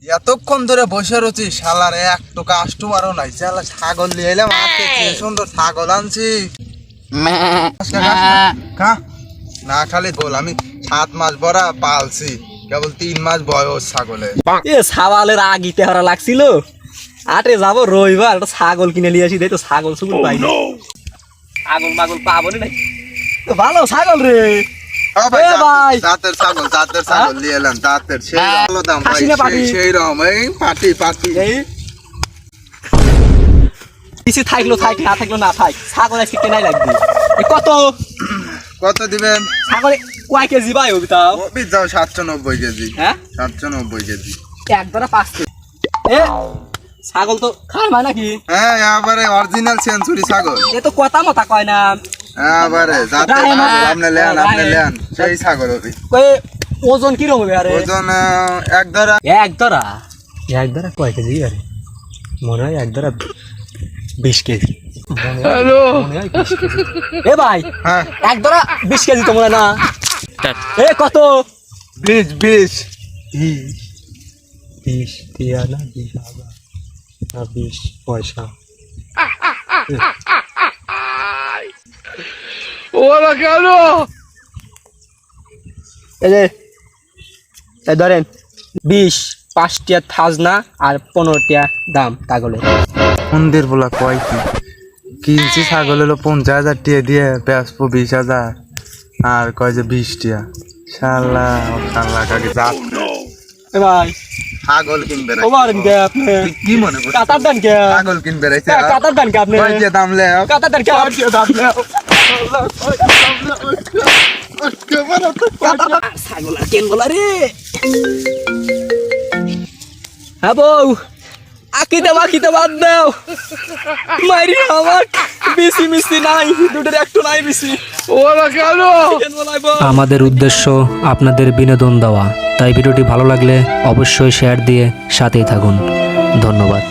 এতক্ষণ ধরে বসে রয়েছি, শালার একটু কাস্টমারও নাই। শালা ছাগল নিয়ে এলাম, সুন্দর ছাগল আনছি। না খালি বল, আমি 7 মাস বড়া পালছি, কেবল 3 মাস বয়স ছাগলের। এ ছাগলের আগিতে হারা লাগছিল, আটে যাবো রবিবার একটা ছাগল কিনে নিয়ে আসি, দেখ তো ছাগল সুগুল পাই না। ছাগল মাগল পাবো না, তো ভালো ছাগল রে। ভাই জাতের ছাগল নিয়ে এলাম, জাতের সেই ভালো দাম ভাই, সেই রকম এই পাটি কিছু থাকলো থাক, না থাকলো না থাক, ছাগল আজকে কেনাই লাগবে। কত দিবেন? ছাগলে কয় কেজি ভাই হবি তাও? হবি যাও 790 কেজি। হ্যাঁ 790 কেজি। একবারে 5 কেজি। এ ছাগল তো খায় না নাকি? হ্যাঁ এবারে অরিজিনাল সেঞ্চুরি ছাগল। এ তো কথা মতা কয় না। এবারে জাতের আপনি লেন সেই ছাগল হবি। ওজন কি রকম হবে? আরে ওজন এক ধরা কয় কেজি? আরে মনে হয় এক ধরা 20 কেজি। হ্যালো এ ভাই হ্যাঁ এক ধরা 20 কেজি তো মনে না। এ কত? 20 টিয়া না 20 হাজার না 20 পয়সা। ওরা কেন? এই ধরেন 20, 5টিয়া খাজনা আর 15টিয়া দাম ছাগলের। মন্দির বলা কয় কি কিনছি ছাগল হলো 50,000 টাকা দিয়ে, বেচবো 20,000 আর কয় যে 20 টাকা। শালা কাকে জাত এ ভাই ছাগল কিনবে রে? ওভার কে আপনি কি মনে করছিস? কাতার দেন কে? ছাগল কিনবে রে? কাতার দেন কে আপনি? কয় যে দাম লে? কাতার দেন কে? ছাগল আর কেন বলা রে? হ্যাঁ বউ, আকিতে বাদ দাও, মারি আমার বেশি মিষ্টি নাই, দুটোর একটু নাই বেশি। ওরা কেন? আমাদের উদ্দেশ্য আপনাদের বিনোদন দেওয়া, তাই ভিডিওটি ভালো লাগলে অবশ্যই শেয়ার দিয়ে সাথেই থাকুন। ধন্যবাদ।